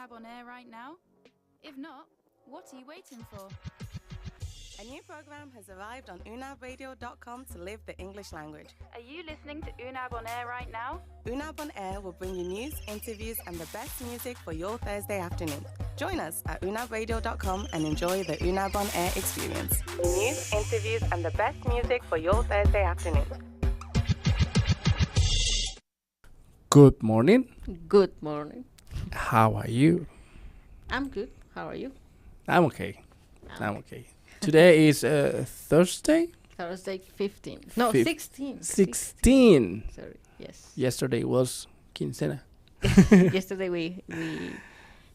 UNAB on air right now? If not, what are you waiting for? A new program has arrived on unabradio.com to live the English language. Are you listening to UNAB on air right now? UNAB on Air will bring you news, interviews, and the best music for your Thursday afternoon. Join us at unabradio.com and enjoy the UNAB on Air experience. News, interviews, and the best music for your Thursday afternoon. Good morning. Good morning. How are you? I'm good. How are you? I'm okay. I'm okay. Today is Thursday? Thursday 15. No, Fif- 16. 16. Sorry. Yes. Yesterday was quincena. Yesterday we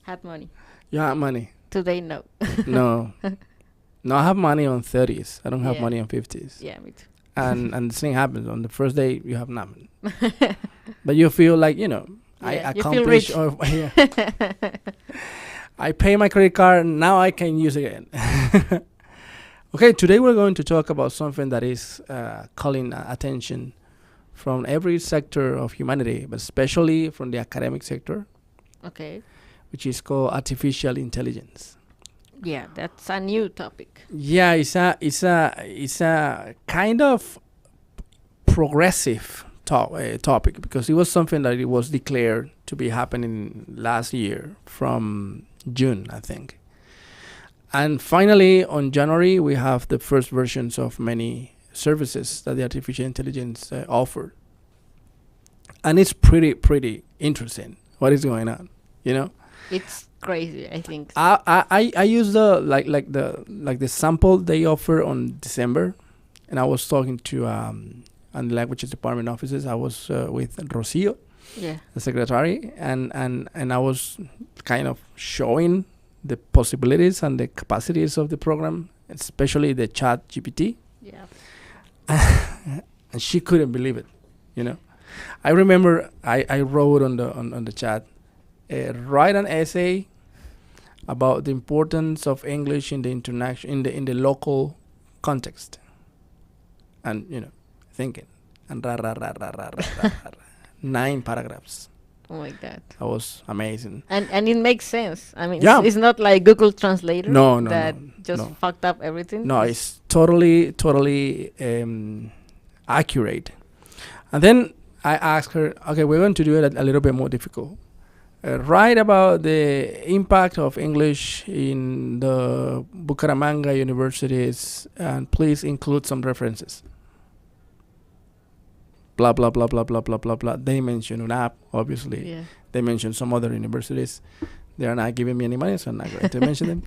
had money. You have money? Today no. No. No, I have money on 30s. I don't have Yeah. money on 50s. Yeah, me too. And the thing happens. On the first day, you have nothing. But you feel like, I Yeah, you feel accomplished. rich. Yeah. I pay my credit card, and now I can use it again. Okay, today we're going to talk about something that is calling attention from every sector of humanity, but especially from the academic sector, Okay. which is called artificial intelligence. Yeah, that's a new topic. Yeah, it's a kind of progressive topic, because it was something that it was declared to be happening last year from June, I think. And finally, on January, we have the first versions of many services that the artificial intelligence offered. And it's pretty interesting what is going on, It's crazy, I think. I use the the sample they offer on December, and I was talking to on the languages department offices. I was with Rocio, Yeah. the secretary, and I was kind of showing the possibilities and the capacities of the program, especially the Chat GPT, Yeah. and she couldn't believe it. I remember I wrote on the chat, write an essay about the importance of English in the in the local context, and thinking, and 9 paragraphs. Oh my God. That was amazing. And it makes sense. I mean, Yeah. it's not like Google Translator No, that just no. fucked up everything. No, it's totally accurate. And then I asked her, okay, we're going to do it a little bit more difficult. Write about the impact of English in the Bucaramanga universities, and please include some references. Blah, blah, blah, blah, blah, blah, blah, blah. They mention UNAP, obviously. Yeah. They mention some other universities. They are not giving me any money, so I'm not going to mention them.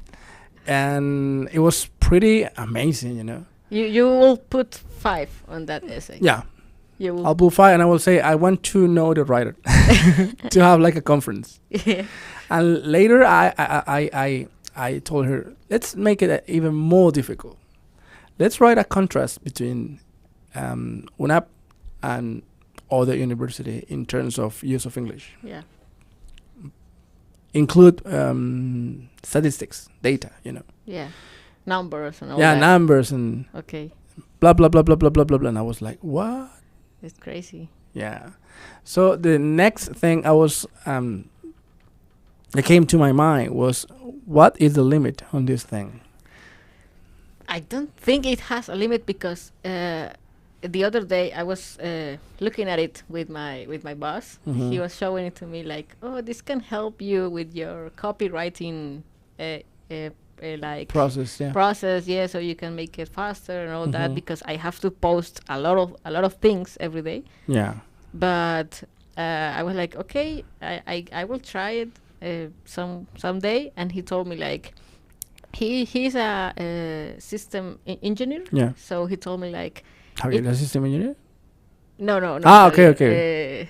And it was pretty amazing, You will put 5 on that essay. Yeah. You will. I'll put 5, and I will say, I want to know the writer to have like a conference. Yeah. And later I told her, let's make it even more difficult. Let's write a contrast between UNAP and other university in terms of use of English. Yeah. Include statistics, data, Yeah. Numbers and all Yeah, that. numbers and Okay. blah, blah, blah, blah, blah, blah, blah, blah. And I was like, what? It's crazy. Yeah. So the next thing that came to my mind was, what is the limit on this thing? I don't think it has a limit because the other day I was looking at it with my boss. Mhm. He was showing it to me like, oh, this can help you with your copywriting like Process, yeah. process, yeah, so you can make it faster and all that, Mhm. because I have to post a lot of things every day. Yeah. But I was like, okay, I will try it someday. And he told me like he's a system engineer. Yeah. So he told me like, Are you a system engineer? no. Ah, sorry, okay.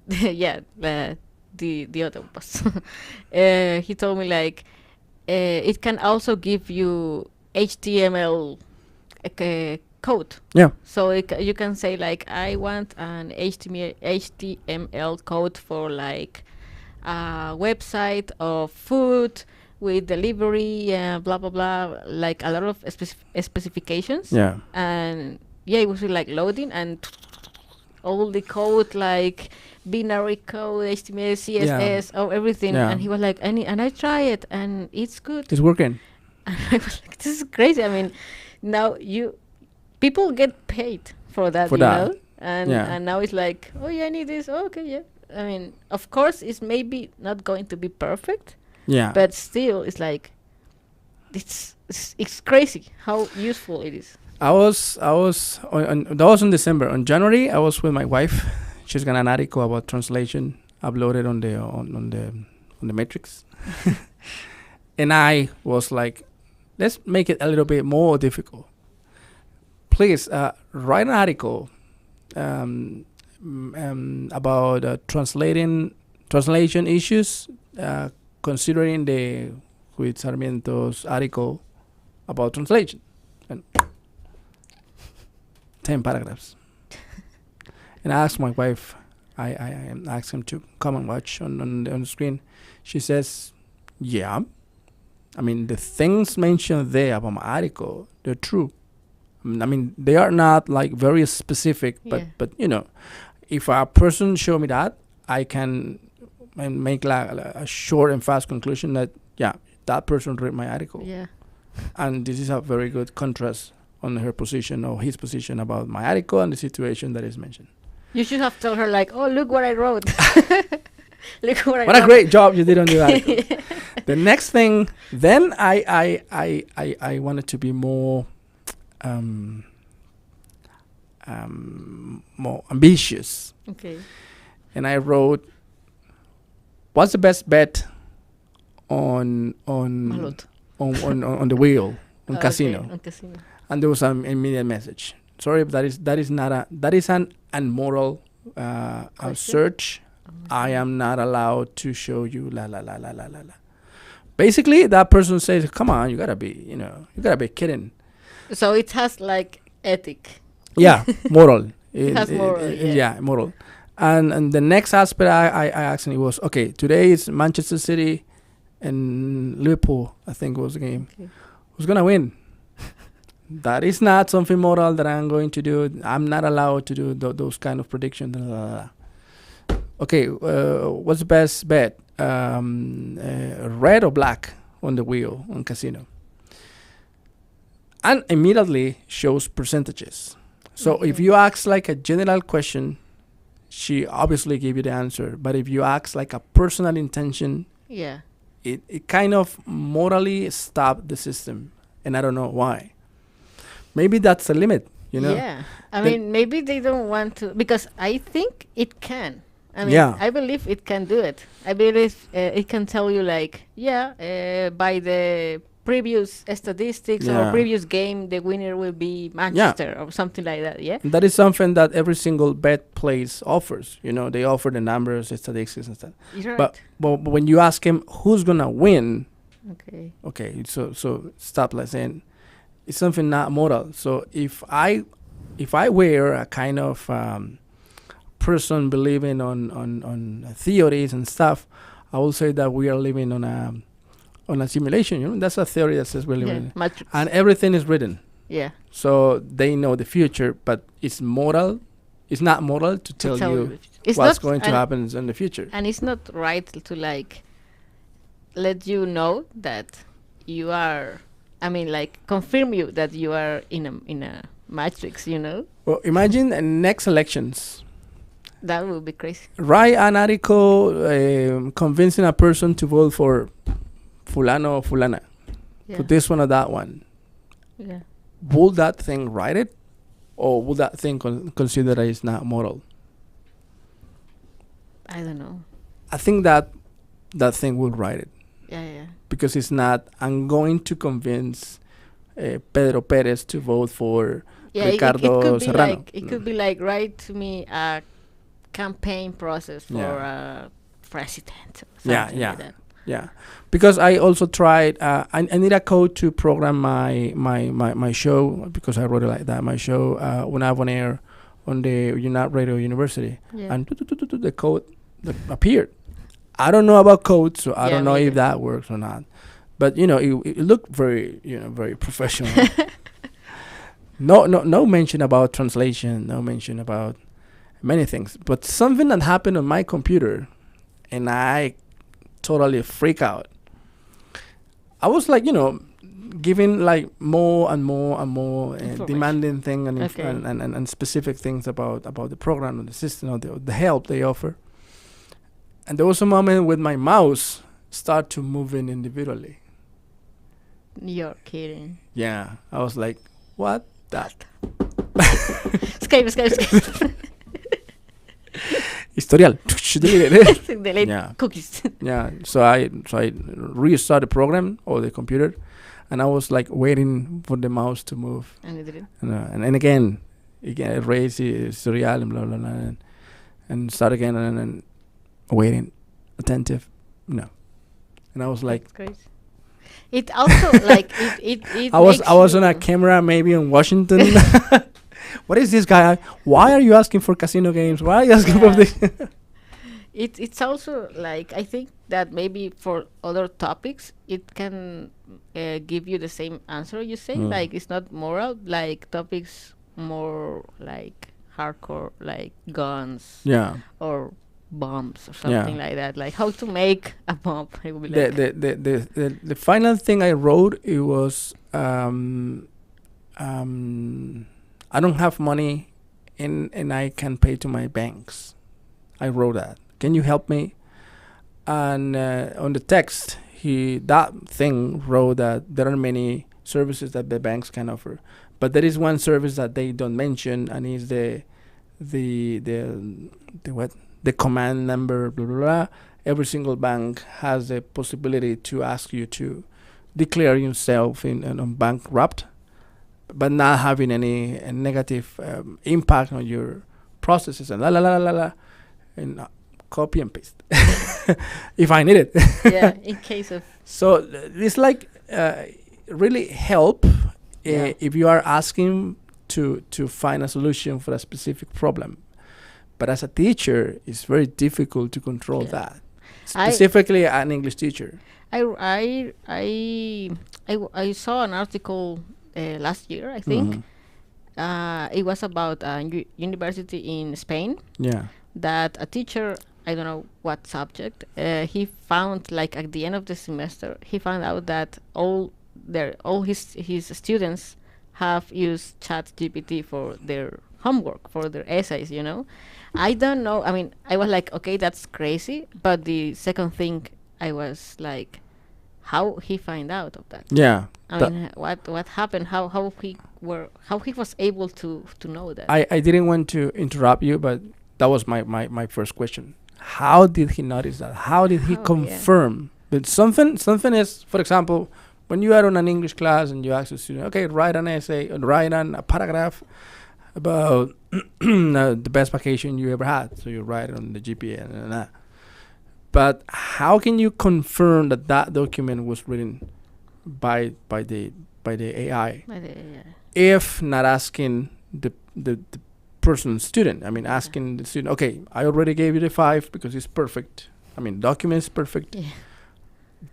yeah, the other boss. He told me like it can also give you HTML code. Yeah. So you can say like, I want an HTML code for like a website of food with delivery, blah blah blah, like a lot of specifications. Yeah. And yeah, it was like loading, and all the code, like binary code, HTML, CSS, everything. Yeah. And he was like, and I try it, and it's good. It's working. And I was like, this is crazy. I mean, now people get paid for that, For you that. know? And Yeah. and now it's like, oh yeah, I need this. Oh, okay, yeah. I mean, of course, it's maybe not going to be perfect, Yeah. but still, it's like, it's crazy how useful it is. I was that was in December. On January, I was with my wife. She's got an article about translation uploaded on the Matrix, and I was like, let's make it a little bit more difficult. Please write an article about translation issues, considering the Juiz Sarmiento's article about translation. And 10 paragraphs. And I asked my wife, I asked him to come and watch on the screen. She says, yeah. I mean, the things mentioned there about my article, they're true. I mean, they are not like very specific, but you know, if a person show me that, I can make like a short and fast conclusion that, yeah, that person read my article. Yeah. And this is a very good contrast on her position or his position about my article and the situation that is mentioned. You should have told her like, oh, look what I wrote. Look what I What wrote. a great job you did on your article. The next thing, then I wanted to be more more ambitious, Okay. and I wrote, what's the best bet on Malot. on the wheel on casino? Okay, on casino. And there was an immediate message. Sorry, but that is an immoral search. I am not allowed to show you la la la la la la la. Basically, that person says, "Come on, you gotta be kidding." So it has like ethic. Yeah, moral. It has moral, yeah. Moral. And the next aspect I asked him was, okay, today is Manchester City and Liverpool, I think was the game. Okay. Who's gonna win? That is not something moral that I'm going to do. I'm not allowed to do those kind of predictions. Okay, what's the best bet? Red or black on the wheel on casino? And immediately shows percentages. So if you ask like a general question, she obviously gave you the answer. But if you ask like a personal intention, Yeah. it kind of morally stopped the system. And I don't know why. Maybe that's a limit, you know? Yeah. I mean, maybe they don't want to, because I think it can. I mean, Yeah. I believe it can do it. I believe it can tell you like, by the previous statistics or Yeah. previous game, the winner will be Manchester or something like that. Yeah. That is something that every single bet place offers. You know, they offer the numbers, the statistics and stuff. You're But right. when you ask him who's gonna win, Okay. so stop like saying it's something not moral. So if I were a kind of person believing on theories and stuff, I will say that we are living on a simulation. You know, that's a theory that says we're living, Matrix. and everything is written. Yeah. So they know the future, but it's moral. It's not moral to tell you It's what's not- going to and- happen in the future. And it's not right to like let you know that you are. I mean, like confirm you that you are in a matrix. You know, Well, imagine the next elections. that would be crazy. Write an article convincing a person to vote for fulano or fulana, Yeah. for this one or that one. Yeah. Will that thing write it, or will that thing consider that it's not moral? I don't know. I think that thing will write it, Yeah. because it's not, I'm going to convince Pedro Perez to vote for Yeah. It Ricardo could be Serrano. like it could be like write to me a campaign process for Yeah. a president. Or Yeah, something yeah. Like that. Yeah, because I also tried. I need a code to program my show, because I wrote it like that. My show, UNAB On Air, on the UNAB Radio University, Yeah. and the code that appeared. I don't know about code, so I Yeah, don't know me if either. that works or not. But you know, it looked very very professional. No mention about translation. No mention about many things. But something that happened on my computer, and I totally freak out. I was like, giving like more and more and more demanding thing and specific things about the program and the system or the help they offer. And there was a moment with my mouse start to moving individually. You're kidding. Yeah, I was like, what that? Escape. Historial. Delete Yeah. cookies. Yeah, so I restarted the program or the computer, and I was like waiting for the mouse to move. And it didn't. And again, erase serial and blah blah blah, and start again and waiting, attentive, no. And I was like, That's crazy. It also like it I was on a camera maybe in Washington. What is this guy? Why are you asking for casino games? Why are you asking for this? It's also like I think that maybe for other topics it can give you the same answer you say. Like it's not moral. Like topics more like hardcore, like guns. Yeah. Or bombs or something like that. Like how to make a bomb. It would be like The final thing I wrote, it was I don't have money and I can pay to my banks. I wrote that. Can you help me? And on the text, that thing wrote that there are many services that the banks can offer, but there is one service that they don't mention, and is the command number, blah blah blah. Every single bank has the possibility to ask you to declare yourself in bankrupt, but not having any negative impact on your processes and and copy and paste if I need it. Yeah, in case of. So it's like really help if you are asking to find a solution for a specific problem. But as a teacher, it's very difficult to control that. Specifically, an English teacher. I saw an article last year, I think. It was about a university in Spain. Yeah. That a teacher, I don't know what subject, he found like at the end of the semester, he found out that all his students have used Chat GPT for their homework, for their essays, I don't know. I mean, I was like, okay, that's crazy. But the second thing, I was like, how he find out of that? Yeah. I mean, what happened? How he was able to know that? I didn't want to interrupt you, but that was my first question. How did he notice that? How did he confirm that something is, for example, when you are in an English class and you ask a student, okay, write an essay, write a paragraph about the best vacation you ever had. So you write it on the GPA and that. But how can you confirm that document was written by the AI? If not asking the person student. I mean, asking the student, okay, I already gave you the 5 because it's perfect. I mean, document is perfect. Yeah.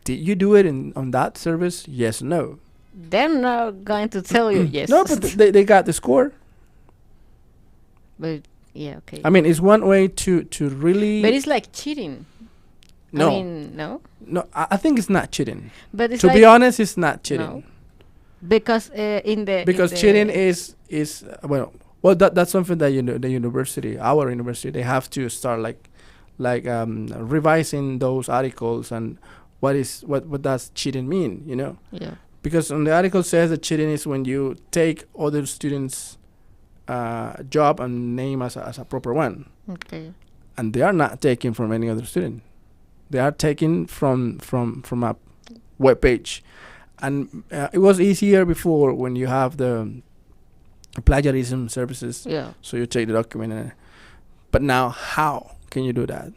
Did you do it on that service? Yes, no. They're not going to tell you yes. No, but they got the score. But yeah, okay. I mean, it's one way to really. But it's like cheating. No. I mean, no. No, I think it's not cheating. But it's to be honest, it's not cheating. No. Because cheating is that's something that the university, our university, they have to start like revising those articles and what does cheating mean, Yeah. Because on the article says that cheating is when you take other students' job and name as a proper one. Okay. And they are not taken from any other student. They are taken from a web page. And it was easier before when you have the plagiarism services. Yeah. So you take the document. But now, how can you do that?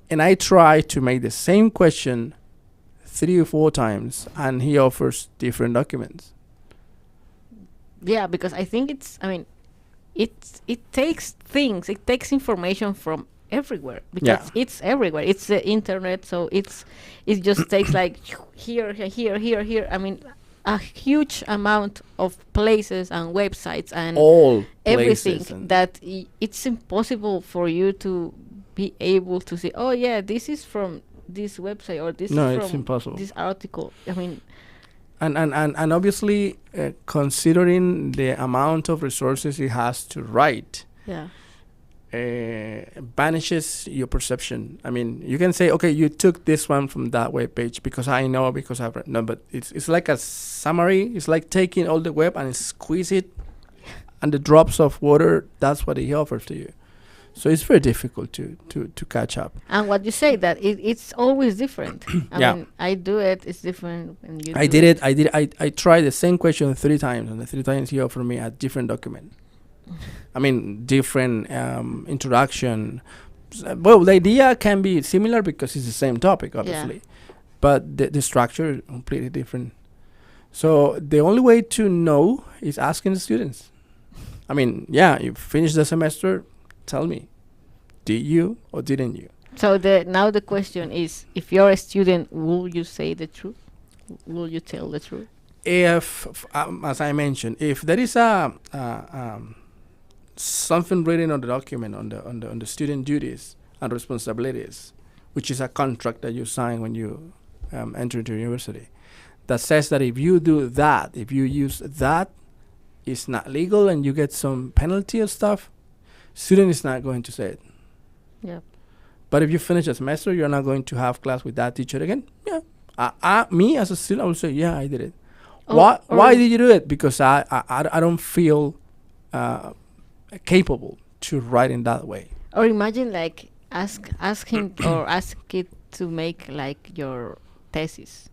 And I try to make the same question 3 or 4 times, and he offers different documents. Yeah, because I think it takes information from everywhere, because it's everywhere. It's the internet, so it just takes like here. I mean, a huge amount of places and websites and All everything places and that it's impossible for you to be able to say, oh yeah, this is from this website or this no, is it's from impossible. this article. I mean, And obviously, considering the amount of resources it has to write, yeah, banishes your perception. I mean, you can say, okay, you took this one from that web page because I know, because I've read. No, but it's like a summary. It's like taking all the web and squeeze it, and the drops of water. That's what he offers to you. So it's very difficult to catch up. and what you say that it's always different. I Yeah. mean, I do it. It's different when you. I do did it. I tried the same question 3 times, and the 3 times he offered me a different document. I mean, different introduction. Well, the idea can be similar because it's the same topic, obviously, but the structure is completely different. So the only way to know is asking the students. I mean, yeah, you finish the semester, tell me, did you or didn't you? So now the question is, if you're a student, will you say the truth? Will you tell the truth? If, as I mentioned, if there is something written on the document on the student duties and responsibilities, which is a contract that you sign when you enter into university, that says that if you do that, if you use that, it's not legal and you get some penalty or stuff, student is not going to say it. Yeah. But if you finish a semester, you're not going to have class with that teacher again. Yeah. Me as a student, I would say, yeah, I did it. Why did you do it? Because I don't feel capable to write in that way. Or imagine like ask him or ask it to make like your thesis.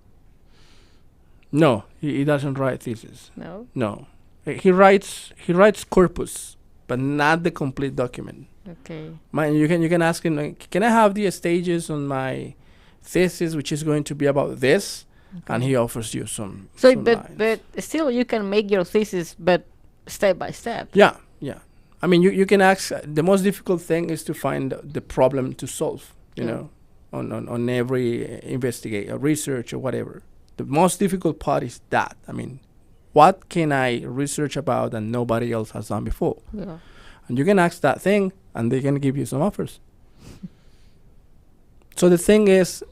No, he doesn't write thesis. No. No, he writes corpus, but not the complete document. Okay. You can ask him, like, can I have the stages on my thesis, which is going to be about this, and he offers you some. So, some but lines. but still, you can make your thesis, but step by step. Yeah. I mean, you can ask. The most difficult thing is to find the problem to solve. You know, on every investigate or research or whatever. The most difficult part is that. I mean, what can I research about that nobody else has done before? Yeah. And you can ask that thing, and they can give you some offers. So the thing is,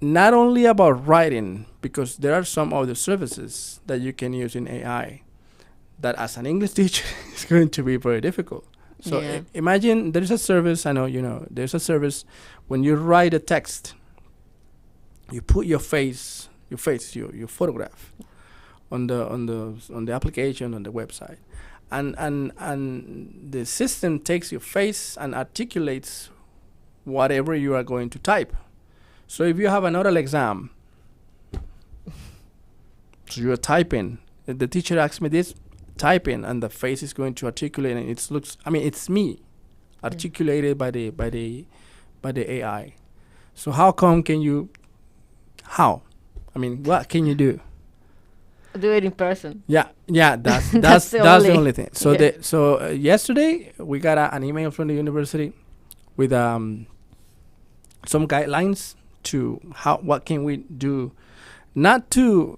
not only about writing, because there are some other services that you can use in AI that as an English teacher is going to be very difficult. So imagine there's a service, I know you know, there's a service when you write a text, you put your photograph on the application, on the website. And the system takes your face and articulates whatever you are going to type. So if you have an oral exam, so you're typing, the teacher asks me this, type in, and the face is going to articulate, and it's me articulated by the AI. So how can you what can you do? Do it in person. Yeah, that's the only thing. So yesterday we got an email from the university with some guidelines to what can we do, not to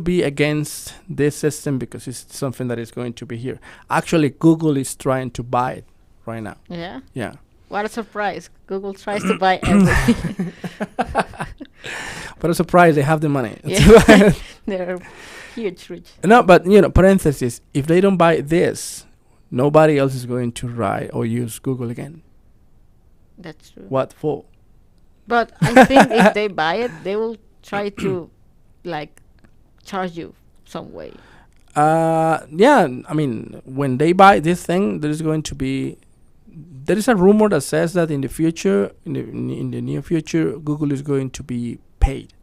be against this system, because it's something that is going to be here. Actually, Google is trying to buy it right now. Yeah. Yeah. What a surprise! Google tries to buy everything. But a surprise, they have the money. Yeah. They're huge rich. No, but parenthesis, if they don't buy this, nobody else is going to write or use Google again. That's true. What for? But I think if they buy it, they will try to like charge you some way. Yeah, I mean, when they buy this thing, there is a rumor that says that in the future, in the near future, Google is going to be paid.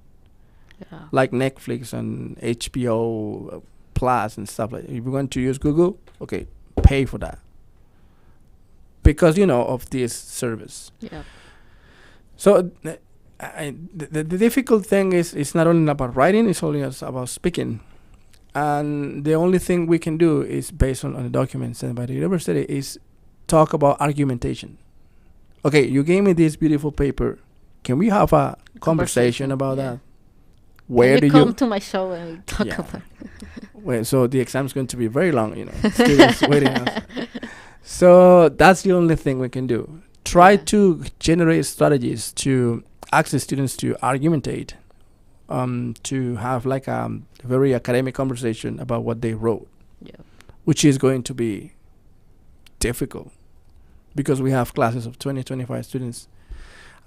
Yeah. Like Netflix and HBO Plus and stuff like that. If you're going to use Google, okay, pay for that. Because, of this service. Yeah. So the difficult thing is it's not only about writing, it's only about speaking. And the only thing we can do is, based on the documents sent by the university, is talk about argumentation. Okay, you gave me this beautiful paper. Can we have a conversation about that? Where Can do you come you? to my show and we talk Yeah. about? Well, so the exam's going to be very long, students waiting us. So that's the only thing we can do. Try Yeah. to generate strategies to ask the students to argumentate, to have like a very academic conversation about what they wrote, Yeah. which is going to be difficult because we have classes of 20, 25 students.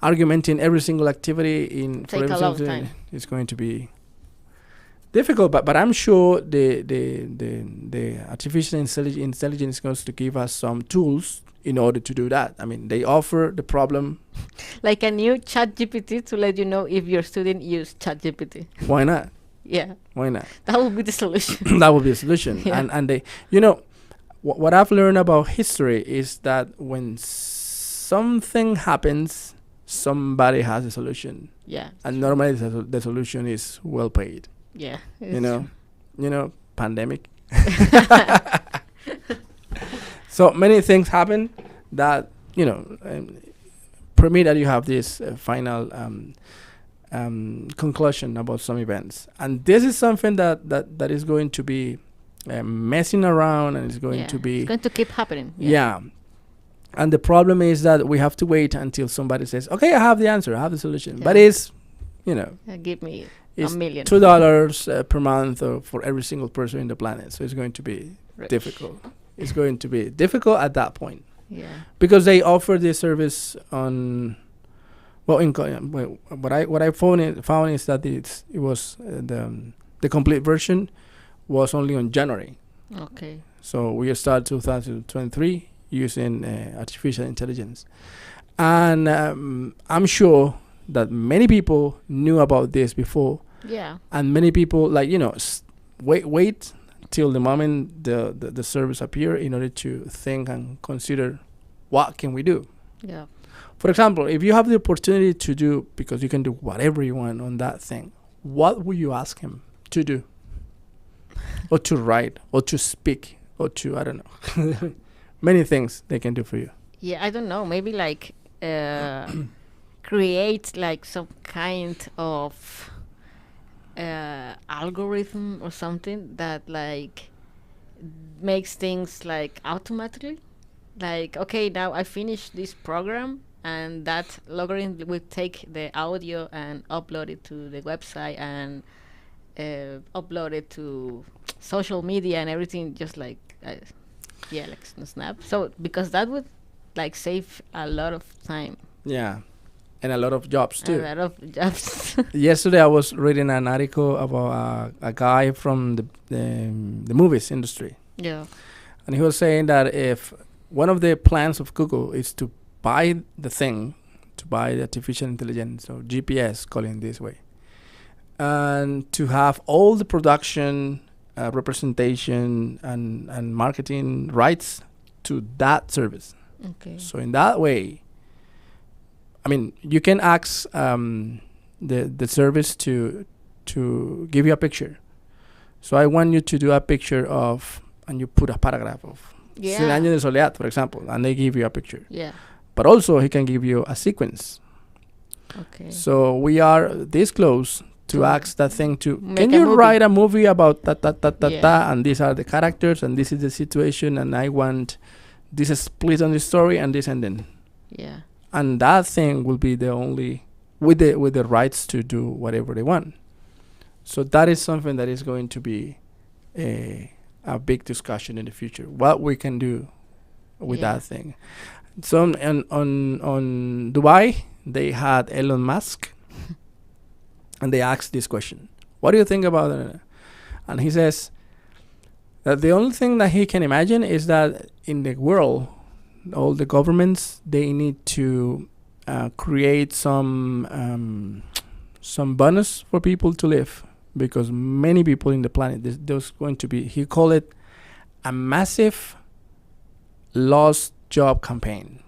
Argumenting every single activity for Take every a single long student time. is going to be difficult, but I'm sure the artificial intelligence is going to give us some tools in order to do that. I mean, they offer the problem. Like a new Chat GPT to let you know if your student used Chat GPT. Why not? Yeah, Why not? that would be the solution. That would be a solution. Yeah. And they, what I've learned about history is that when something happens, somebody has a solution, Yeah. and normally the solution is well paid. Yeah. Pandemic. So many things happen that permit that you have this final conclusion about some events, and this is something that is going to be messing around, and it's going to be It's going to keep happening. yeah. And the problem is that we have to wait until somebody says, "Okay, I have the answer, I have the solution." But it's Give me it's a million. $2 per month for every single person in the planet. So it's going to be Rich. difficult. It's going to be difficult at that point Yeah. because they offer this service on. Well, what I found is that it was the complete version was only on January. Okay. So we start 2023 using artificial intelligence, and I'm sure that many people knew about this before. Yeah. And many people wait till the moment the service appear in order to think and consider what can we do. Yeah. For example, if you have the opportunity to do, because you can do whatever you want on that thing, what would you ask him to do, or to write, or to speak, or to, I don't know, many things they can do for you. Yeah. I don't know. Maybe like create like some kind of algorithm or something that like makes things like automatically. Like, okay, now I finished this program, and that logarithm will take the audio and upload it to the website and upload it to social media and everything, just like like Snap. So because that would like save a lot of time. Yeah, and a lot of jobs too. A lot of jobs. Yesterday I was reading an article about a guy from the movies industry, Yeah. and he was saying that if one of the plans of Google is to buy the artificial intelligence, or GPS, calling this way, and to have all the production, representation, and marketing rights to that service. Okay. So in that way, I mean, you can ask the service to give you a picture. So I want you to do a picture of, and you put a paragraph of Cien Años de Soledad, for example, and they give you a picture. Yeah. But also he can give you a sequence. Okay. So we are this close to To ask that thing to, make can a you movie. write a movie about ta, Yeah. and these are the characters, and this is the situation, and I want this split on the story and this ending. Yeah. And that thing will be the only with the rights to do whatever they want. So that is something that is going to be a big discussion in the future. What we can do with Yeah. that thing. So on Dubai, they had Elon Musk, and they asked this question: "What do you think about it?" And he says that the only thing that he can imagine is that in the world, all the governments, they need to create some bonus for people to live, because many people in the planet, there's going to be, he called it a massive lost job campaign,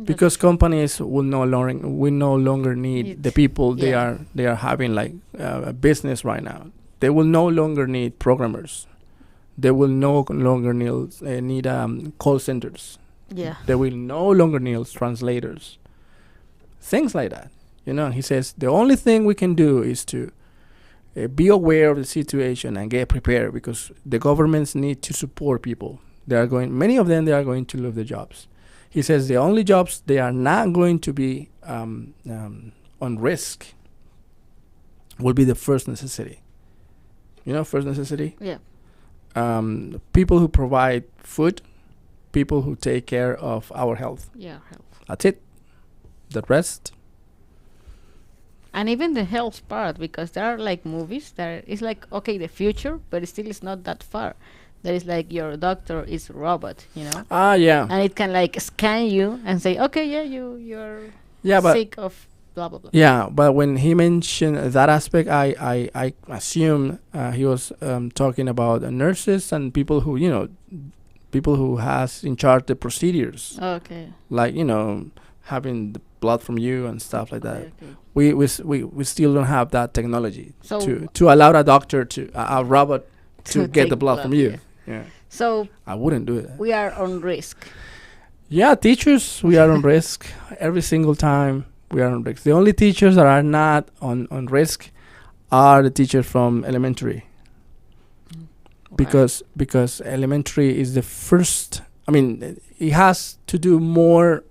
because companies will no longer need the people they are having like a business right now. They will no longer need programmers. They will no longer need call centers. Yeah. They will no longer need translators. Things like that. He says the only thing we can do is to be aware of the situation and get prepared, because the governments need to support people. Many of them, they are going to lose their jobs. He says the only jobs they are not going to be on risk will be the first necessity. You know, first necessity? Yeah. People who provide food, people who take care of our health. Yeah, health. That's it. The rest. And even the health part, because there are like movies that it's like, okay, the future, but it still is not that far. There is like your doctor is a robot, you know? Ah, yeah. And it can like scan you and say, okay, yeah, you're But sick of blah, blah, blah. yeah, but when he mentioned that aspect, I assume he was talking about nurses and people who, people who has in charge the procedures, Okay. like, having the blood from you and stuff like that. Okay. We still don't have that technology So to allow a doctor a robot to get take the blood from you. yeah. Yeah, So I wouldn't do it. we are on risk. Yeah, teachers, we are on risk every single time. We are on risk. The only teachers that are not on risk are the teachers from elementary, because elementary is the first. I mean, it has to do more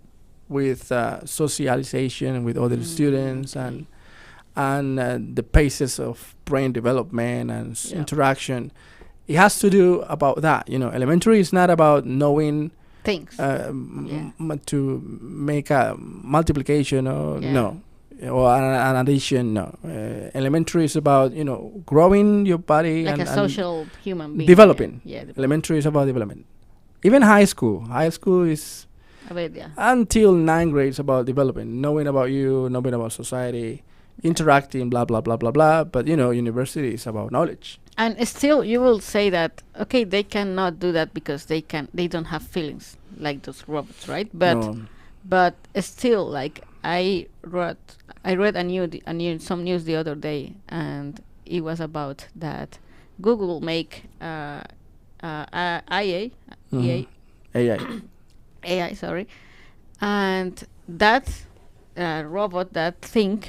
with socialization with other students and the paces of brain development and interaction. It has to do about that. Elementary is not about knowing Things. to make a multiplication or no, or an addition. No, elementary is about growing your body Like and a social human being. developing. Yeah. Elementary is about development. Even high school is A bit, yeah. until 9th grade is about development, knowing about you, knowing about society, interacting, blah blah blah blah blah. But university is about knowledge. And still, you will say that okay, they cannot do that because they don't have feelings like those robots, right? But still, like I read some news the other day, and it was about that Google make IA, AI, sorry, and that robot, that thing,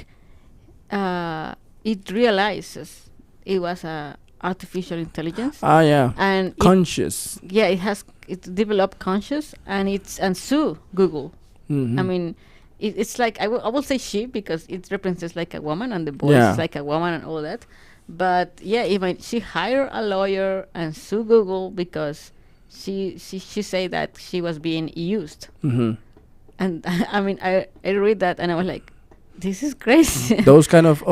it realizes it was a artificial intelligence. Ah, yeah. And conscious. it developed conscious, and sue Google. Mm-hmm. I mean, it's like I will say she, because it represents like a woman, and the voice is like a woman and all that. But yeah, even she hired a lawyer and sue Google because she said that she was being used. Mm-hmm. And I mean, I read that and I was like, this is crazy. Those kind of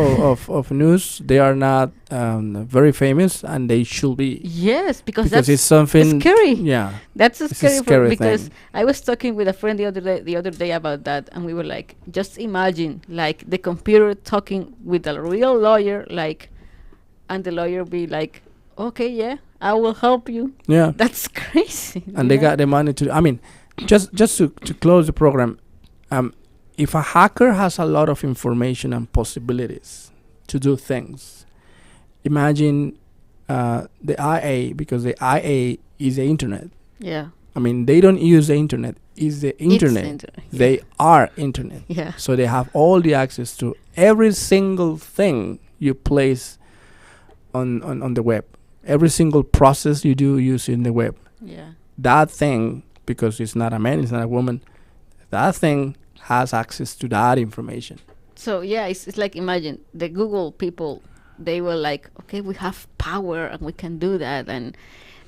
news, they are not very famous, and they should be. Yes, because that's it's something scary. Yeah, that's it's scary because thing. I was talking with a friend the other day about that, and we were like, just imagine like the computer talking with a real lawyer, like, and the lawyer be like, okay, yeah, I will help you. Yeah, that's crazy. And they got the money to. I mean, just to close the program. If a hacker has a lot of information and possibilities to do things, imagine the IA, because the IA is the internet. Yeah. I mean, they don't use the internet. It's the internet. They are internet. Yeah. So they have all the access to every single thing you place on the web. Every single process you do using the web. Yeah. That thing, because it's not a man, it's not a woman, that thing has access to that information. So yeah, it's like, imagine the Google people, they were like, okay, we have power and we can do that, and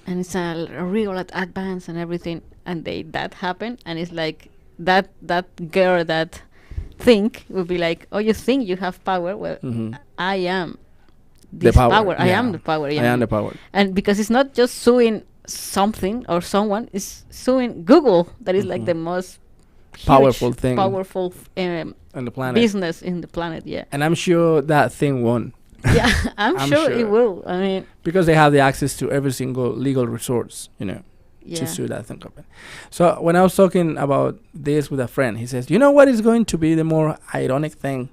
it's a real advance and everything, and that happened, and it's like that girl, that thing would be like, oh, you think you have power? Well, I am this power. I am the power. Yeah. I am the power. And because it's not just suing something or someone, it's suing Google, that is like the most powerful thing, powerful on the planet, business in the planet. Yeah. And I'm sure that thing won. Yeah, I'm sure it will. I mean, because they have the access to every single legal resource, to sue that thing company. So when I was talking about this with a friend, he says, you know what is going to be the more ironic thing?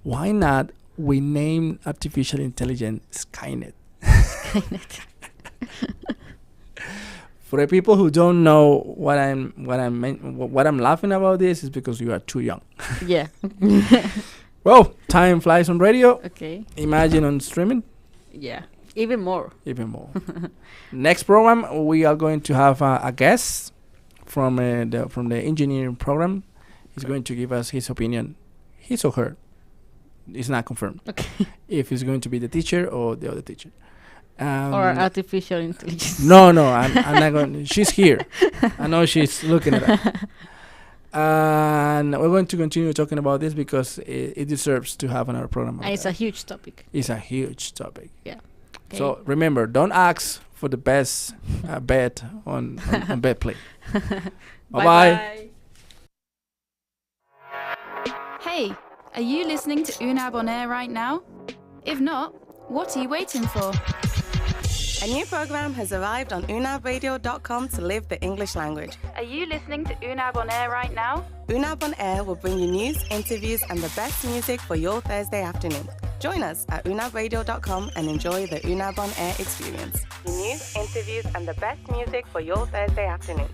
Why not we name artificial intelligence Skynet? Skynet. For the people who don't know what I'm laughing about this is because you are too young. Yeah. Well, time flies on radio. Okay. Imagine on streaming. Yeah. Even more. Even more. Next program, we are going to have a guest from the engineering program. He's going to give us his opinion, his or her. It's not confirmed. Okay. If it's going to be the teacher or the other teacher. Or artificial intelligence. No, I'm not going. She's here. I know she's looking at us. And we're going to continue talking about this because it deserves to have another program. And it's a huge topic. It's a huge topic. Yeah. Okay. So remember, don't ask for the best bet on bet play. Bye-bye. Hey, are you listening to UNAB on air right now? If not, what are you waiting for? A new program has arrived on unabradio.com to live the English language. Are you listening to UNAB on air right now? UNAB on Air will bring you news, interviews, and the best music for your Thursday afternoon. Join us at unabradio.com and enjoy the UNAB on Air experience. News, interviews, and the best music for your Thursday afternoon.